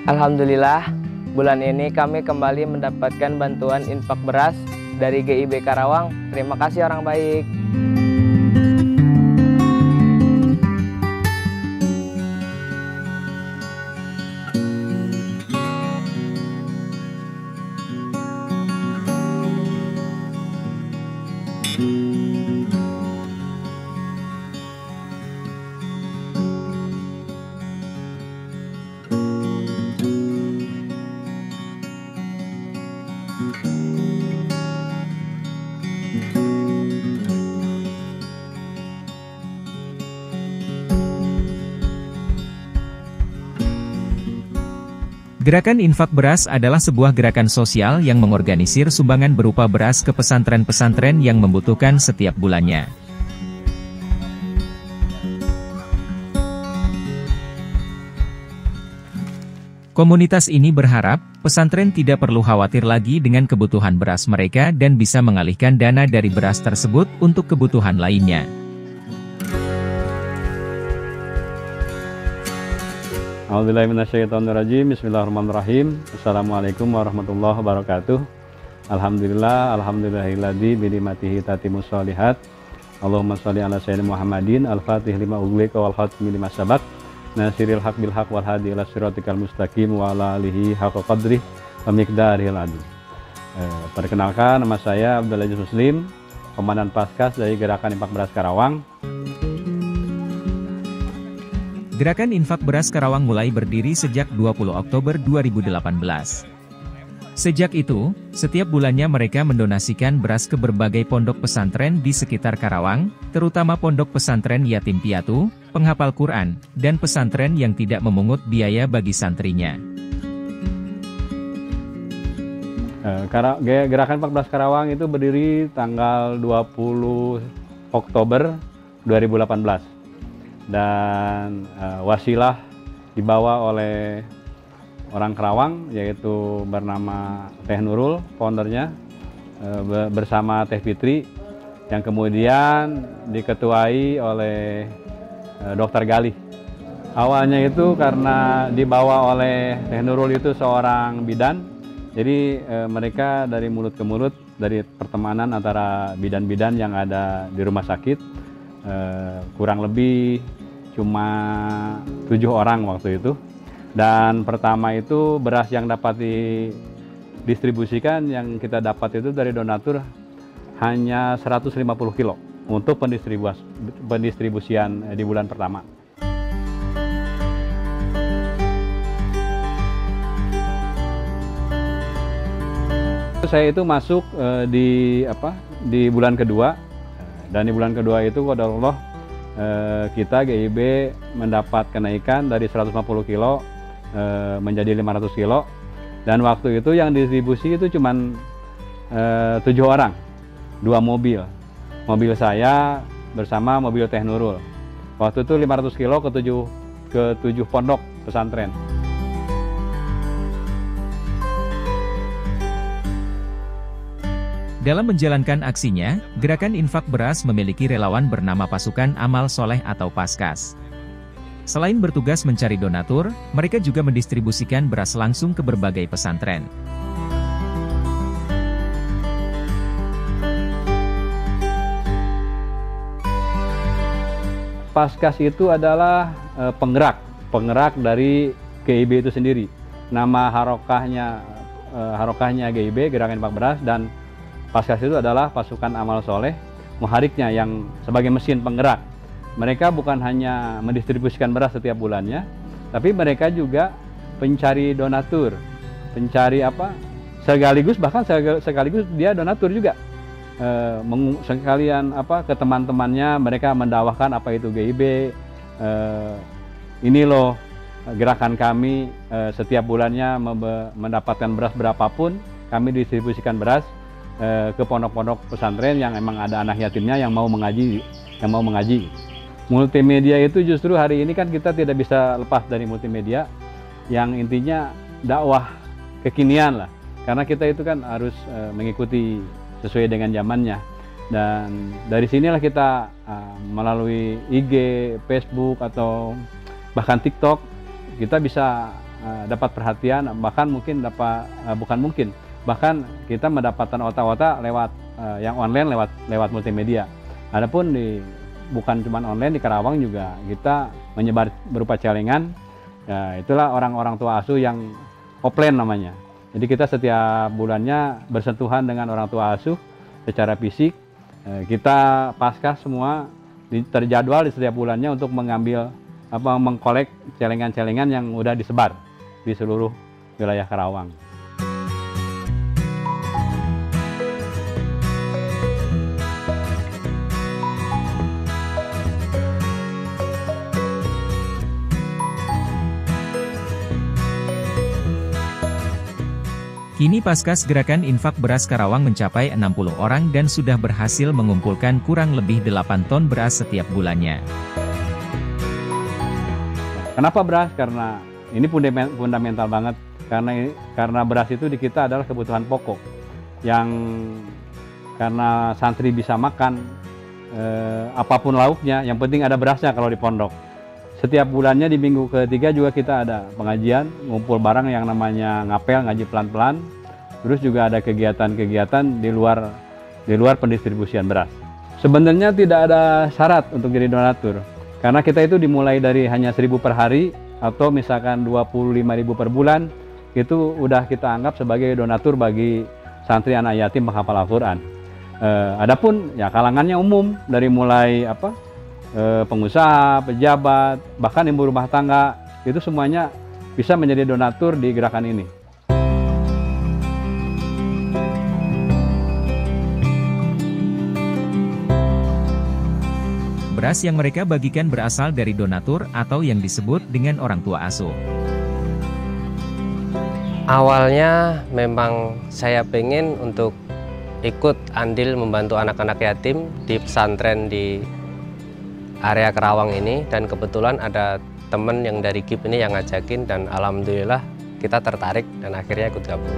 Alhamdulillah, bulan ini kami kembali mendapatkan bantuan infak beras dari GIB Karawang. Terima kasih orang baik. Gerakan infak beras adalah sebuah gerakan sosial yang mengorganisir sumbangan berupa beras ke pesantren-pesantren yang membutuhkan setiap bulannya. Komunitas ini berharap, pesantren tidak perlu khawatir lagi dengan kebutuhan beras mereka dan bisa mengalihkan dana dari beras tersebut untuk kebutuhan lainnya. A'udzubillahiminasyaitonirrajim. Bismillahirrahmanirrahim. Assalamualaikum warahmatullahi wabarakatuh. Alhamdulillahilladzi binikmatihi tatimmus sholihat. Allahumma sholli ala sayyidina Muhammadin al-fatih lima ughliqa wal khatimi lima sabaq. Nasiril haq bil haq wal hadi ila siratikal mustaqim wa ala alihi haqqa qadrih wa miqdarihil adzim. Perkenalkan, nama saya Abdul Aziz Muslim, Komandan Paskas dari Gerakan Infak Beras Karawang. Gerakan Infak Beras Karawang mulai berdiri sejak 20 Oktober 2018. Sejak itu, setiap bulannya mereka mendonasikan beras ke berbagai pondok pesantren di sekitar Karawang, terutama pondok pesantren yatim piatu, penghafal Quran, dan pesantren yang tidak memungut biaya bagi santrinya. Gerakan Infak Beras Karawang itu berdiri tanggal 20 Oktober 2018. Dan wasilah dibawa oleh orang Karawang, yaitu bernama Teh Nurul, foundernya, bersama Teh Fitri, yang kemudian diketuai oleh Dr. Galih. Awalnya itu karena dibawa oleh Teh Nurul itu seorang bidan, jadi mereka dari mulut ke mulut, dari pertemanan antara bidan-bidan yang ada di rumah sakit, kurang lebih cuma 7 orang waktu itu. Dan pertama itu beras yang dapat didistribusikan, yang kita dapat itu dari donatur hanya 150 kilo untuk pendistribusian di bulan pertama. Saya itu masuk di bulan kedua. Dan di bulan kedua itu qadarullah kita GIB mendapat kenaikan dari 150 kilo menjadi 500 kilo. Dan waktu itu yang distribusi itu cuma 7 orang, 2 mobil. Mobil saya bersama mobil Teh Nurul. Waktu itu 500 kilo ke 7 pondok pesantren. Dalam menjalankan aksinya, Gerakan Infak Beras memiliki relawan bernama Pasukan Amal Soleh atau Paskas. Selain bertugas mencari donatur, mereka juga mendistribusikan beras langsung ke berbagai pesantren. Paskas itu adalah penggerak dari GIB itu sendiri. Nama harokahnya GIB, Gerakan Infak Beras, dan Paskas itu adalah Pasukan Amal Soleh, muhariknya yang sebagai mesin penggerak. Mereka bukan hanya mendistribusikan beras setiap bulannya, tapi mereka juga pencari donatur, sekaligus dia donatur juga. Sekalian ke teman-temannya, mereka mendakwahkan apa itu GIB. Ini loh gerakan kami, setiap bulannya mendapatkan beras berapapun, kami distribusikan beras ke pondok-pondok pesantren yang emang ada anak yatimnya yang mau mengaji. Multimedia itu justru hari ini kan kita tidak bisa lepas dari multimedia, yang intinya dakwah kekinian lah, karena kita itu kan harus mengikuti sesuai dengan zamannya. Dan dari sinilah kita melalui IG, Facebook, atau bahkan TikTok, kita bisa dapat perhatian, bahkan mungkin bahkan kita mendapatkan otak-otak lewat yang online, lewat multimedia. Adapun bukan cuma online, di Karawang juga kita menyebar berupa celengan. Ya, itulah orang-orang tua asuh yang offline namanya. Jadi kita setiap bulannya bersentuhan dengan orang tua asuh secara fisik. Kita pasca semua terjadwal di setiap bulannya untuk mengkolek celengan-celengan yang udah disebar di seluruh wilayah Karawang. Kini Paskas Gerakan Infak Beras Karawang mencapai 60 orang dan sudah berhasil mengumpulkan kurang lebih 8 ton beras setiap bulannya. Kenapa beras? Karena ini fundamental banget. Karena beras itu di kita adalah kebutuhan pokok. Yang karena santri bisa makan apapun lauknya, yang penting ada berasnya kalau di pondok. Setiap bulannya di minggu ketiga juga kita ada pengajian, ngumpul bareng yang namanya ngapel, ngaji pelan-pelan. Terus juga ada kegiatan-kegiatan di luar pendistribusian beras. Sebenarnya tidak ada syarat untuk jadi donatur. Karena kita itu dimulai dari hanya 1.000 per hari atau misalkan 25.000 per bulan, itu udah kita anggap sebagai donatur bagi santri anak yatim penghafal Al-Quran. Adapun ya kalangannya umum, dari mulai pengusaha, pejabat, bahkan ibu rumah tangga, itu semuanya bisa menjadi donatur di gerakan ini. Beras yang mereka bagikan berasal dari donatur atau yang disebut dengan orang tua asuh. Awalnya memang saya pengen untuk ikut andil membantu anak-anak yatim di pesantren di area Karawang ini, dan kebetulan ada temen yang dari KIP ini yang ngajakin, dan alhamdulillah kita tertarik dan akhirnya ikut gabung.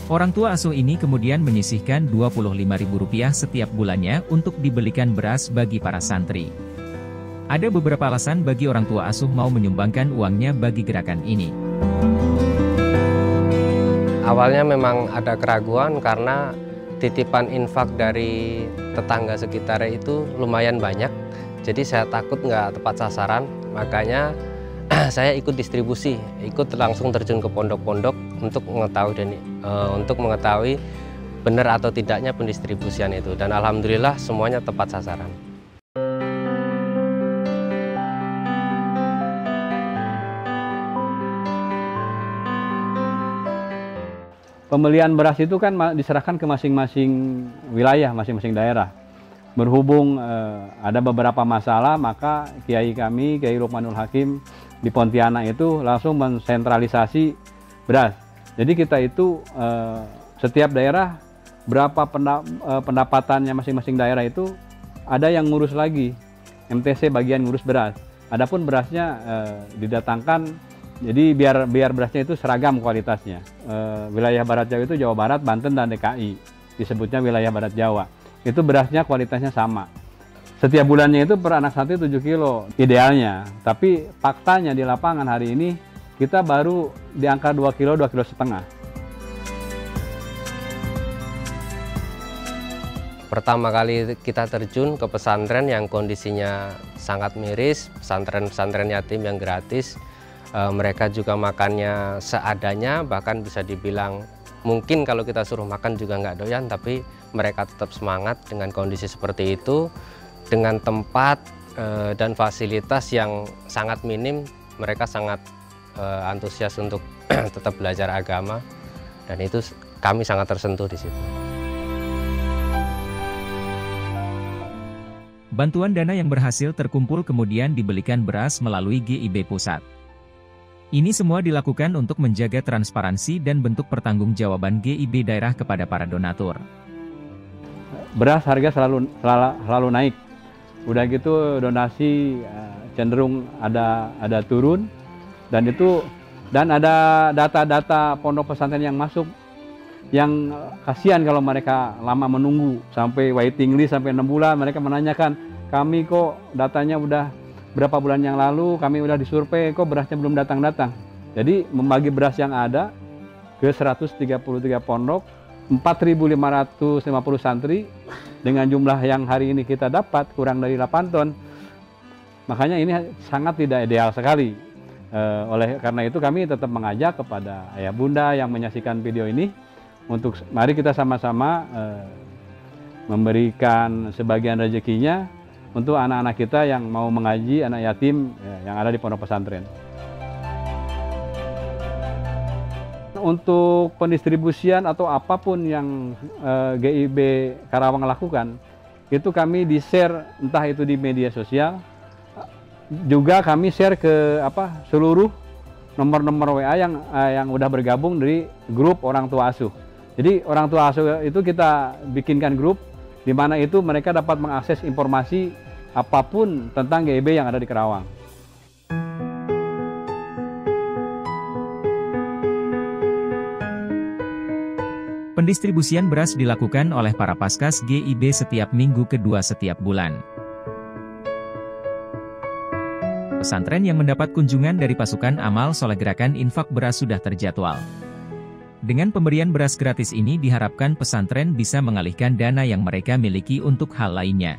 Orang tua asuh ini kemudian menyisihkan Rp25.000 setiap bulannya untuk dibelikan beras bagi para santri. Ada beberapa alasan bagi orang tua asuh mau menyumbangkan uangnya bagi gerakan ini. Awalnya memang ada keraguan karena titipan infak dari tetangga sekitar itu lumayan banyak, jadi saya takut nggak tepat sasaran, makanya saya ikut distribusi, ikut langsung terjun ke pondok-pondok untuk mengetahui benar atau tidaknya pendistribusian itu, dan alhamdulillah semuanya tepat sasaran. Pembelian beras itu kan diserahkan ke masing-masing wilayah, masing-masing daerah. Berhubung ada beberapa masalah, maka Kiai kami, Kiai Lukmanul Hakim di Pontianak itu langsung mensentralisasi beras. Jadi kita itu setiap daerah berapa pendapatannya masing-masing daerah itu ada yang ngurus lagi, MTC bagian ngurus beras. Adapun berasnya didatangkan. Jadi biar berasnya itu seragam kualitasnya. Wilayah Barat Jawa itu Jawa Barat, Banten, dan DKI. Disebutnya wilayah Barat Jawa. Itu berasnya kualitasnya sama. Setiap bulannya itu per anak santri 7 kilo idealnya. Tapi faktanya di lapangan hari ini kita baru di angka 2 kilo, 2,5 kilo. Pertama kali kita terjun ke pesantren yang kondisinya sangat miris, pesantren-pesantren yatim yang gratis. Mereka juga makannya seadanya, bahkan bisa dibilang mungkin kalau kita suruh makan juga nggak doyan, tapi mereka tetap semangat dengan kondisi seperti itu, dengan tempat dan fasilitas yang sangat minim. Mereka sangat antusias untuk tetap belajar agama, dan itu kami sangat tersentuh di situ. Bantuan dana yang berhasil terkumpul kemudian dibelikan beras melalui GIB Pusat. Ini semua dilakukan untuk menjaga transparansi dan bentuk pertanggungjawaban GIB daerah kepada para donatur. Beras harga selalu naik. Udah gitu donasi cenderung ada turun, dan ada data-data pondok pesantren yang masuk yang kasihan kalau mereka lama menunggu sampai waiting list sampai 6 bulan. Mereka menanyakan, kami kok datanya udah berapa bulan yang lalu, kami udah disurvei, kok berasnya belum datang-datang. Jadi membagi beras yang ada ke 133 pondok, 4.550 santri, dengan jumlah yang hari ini kita dapat kurang dari 8 ton. Makanya ini sangat tidak ideal sekali. Oleh karena itu kami tetap mengajak kepada ayah bunda yang menyaksikan video ini untuk mari kita sama-sama memberikan sebagian rezekinya untuk anak-anak kita yang mau mengaji, anak yatim yang ada di pondok pesantren. Untuk pendistribusian atau apapun yang GIB Karawang lakukan, itu kami di-share entah itu di media sosial, juga kami share ke seluruh nomor-nomor WA yang udah bergabung dari grup orang tua asuh. Jadi orang tua asuh itu kita bikinkan grup di mana itu mereka dapat mengakses informasi apapun tentang GIB yang ada di Karawang. Pendistribusian beras dilakukan oleh para Paskas GIB setiap minggu kedua setiap bulan. Pesantren yang mendapat kunjungan dari pasukan amal soleh gerakan infak beras sudah terjadwal. Dengan pemberian beras gratis ini diharapkan pesantren bisa mengalihkan dana yang mereka miliki untuk hal lainnya.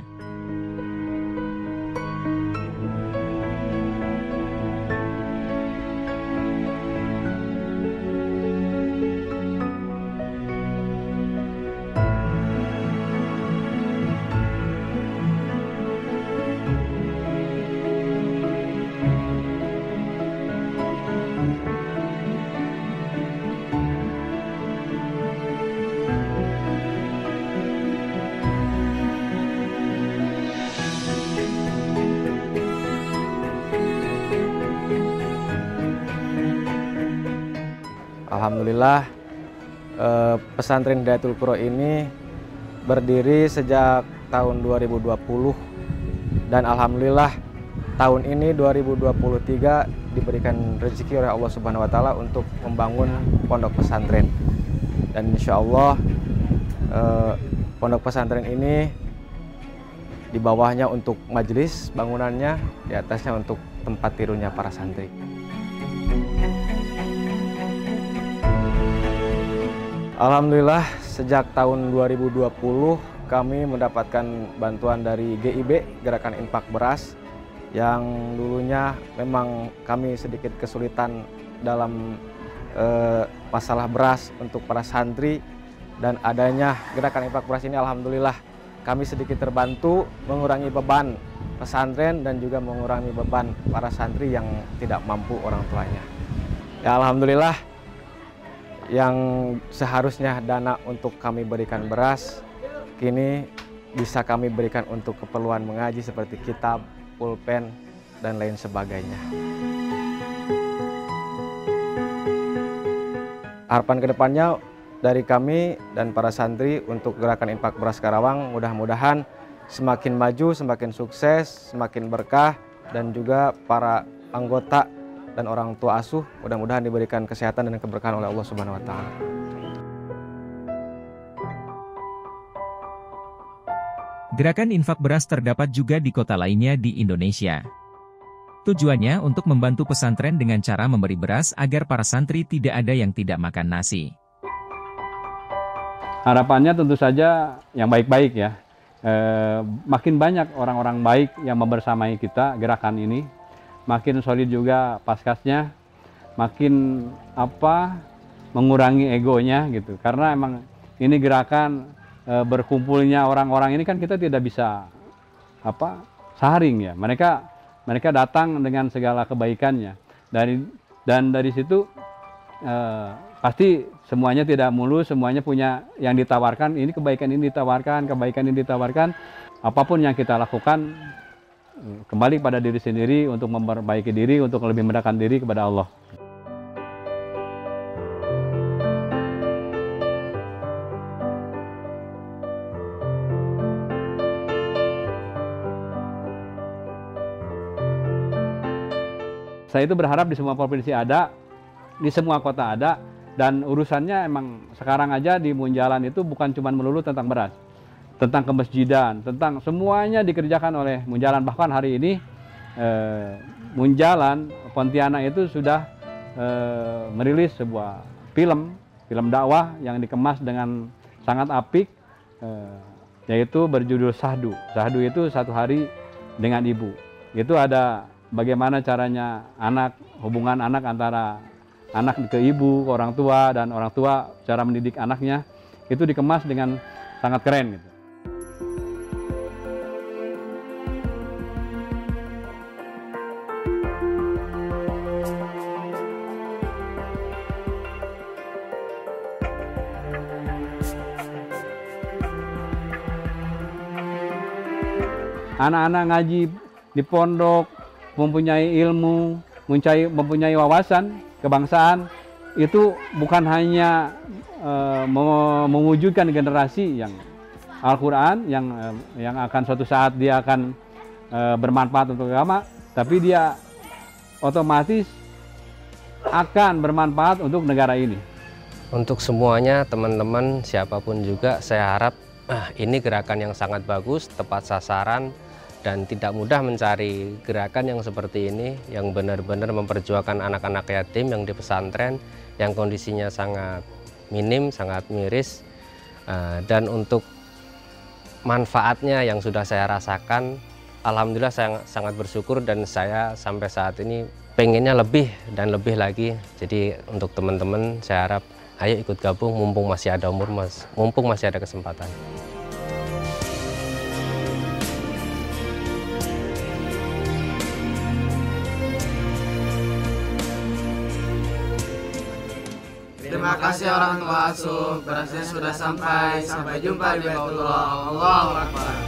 Alhamdulillah pesantren Hidayatul Qura ini berdiri sejak tahun 2020 dan alhamdulillah tahun ini 2023 diberikan rezeki oleh Allah Subhanahu wa taala untuk membangun pondok pesantren. Dan insya Allah pondok pesantren ini di bawahnya untuk majelis bangunannya, di atasnya untuk tempat tidurnya para santri. Alhamdulillah sejak tahun 2020 kami mendapatkan bantuan dari GIB Gerakan Infak Beras yang dulunya memang kami sedikit kesulitan dalam masalah beras untuk para santri, dan adanya Gerakan Infak Beras ini alhamdulillah kami sedikit terbantu mengurangi beban pesantren dan juga mengurangi beban para santri yang tidak mampu orang tuanya. Ya alhamdulillah, yang seharusnya dana untuk kami berikan beras, kini bisa kami berikan untuk keperluan mengaji seperti kitab, pulpen, dan lain sebagainya. Harapan kedepannya dari kami dan para santri untuk Gerakan Infak Beras Karawang mudah-mudahan semakin maju, semakin sukses, semakin berkah, dan juga para anggota dan orang tua asuh mudah-mudahan diberikan kesehatan dan keberkahan oleh Allah Subhanahu wa taala. Gerakan infak beras terdapat juga di kota lainnya di Indonesia. Tujuannya untuk membantu pesantren dengan cara memberi beras agar para santri tidak ada yang tidak makan nasi. Harapannya tentu saja yang baik-baik ya. Makin banyak orang-orang baik yang membersamai kita gerakan ini, makin solid juga paskasnya, makin mengurangi egonya gitu. Karena emang ini gerakan berkumpulnya orang-orang ini kan kita tidak bisa saring ya. Mereka datang dengan segala kebaikannya. Dan dari situ pasti semuanya tidak mulus, semuanya punya yang ditawarkan. Ini kebaikan ini ditawarkan, kebaikan ini ditawarkan. Apapun yang kita lakukan kembali pada diri sendiri untuk memperbaiki diri, untuk lebih mendekatkan diri kepada Allah. Saya itu berharap di semua provinsi ada, di semua kota ada, dan urusannya emang sekarang aja di Munjalan itu bukan cuma melulu tentang beras. tentang kemasjidan, tentang semuanya dikerjakan oleh Munjalan. Bahkan hari ini Munjalan Pontianak itu sudah merilis sebuah film dakwah yang dikemas dengan sangat apik, yaitu berjudul Sahdu. Sahdu itu 1 hari dengan ibu. Itu ada bagaimana caranya hubungan anak antara anak ke ibu, ke orang tua, dan orang tua cara mendidik anaknya, itu dikemas dengan sangat keren gitu. Anak-anak ngaji di pondok, mempunyai ilmu, mempunyai wawasan kebangsaan, itu bukan hanya mewujudkan generasi yang Al-Quran, yang akan suatu saat dia akan bermanfaat untuk agama, tapi dia otomatis akan bermanfaat untuk negara ini. Untuk semuanya, teman-teman, siapapun juga, saya harap ini gerakan yang sangat bagus, tepat sasaran, dan tidak mudah mencari gerakan yang seperti ini, yang benar-benar memperjuangkan anak-anak yatim yang di pesantren, yang kondisinya sangat minim, sangat miris. Dan untuk manfaatnya yang sudah saya rasakan, alhamdulillah saya sangat bersyukur, dan saya sampai saat ini pengennya lebih dan lebih lagi. Jadi untuk teman-teman, saya harap ayo ikut gabung, mumpung masih ada umur, mumpung masih ada kesempatan. Terima kasih orang tua asuh, berasnya sudah sampai jumpa di Baitullah. Allahu Akbar.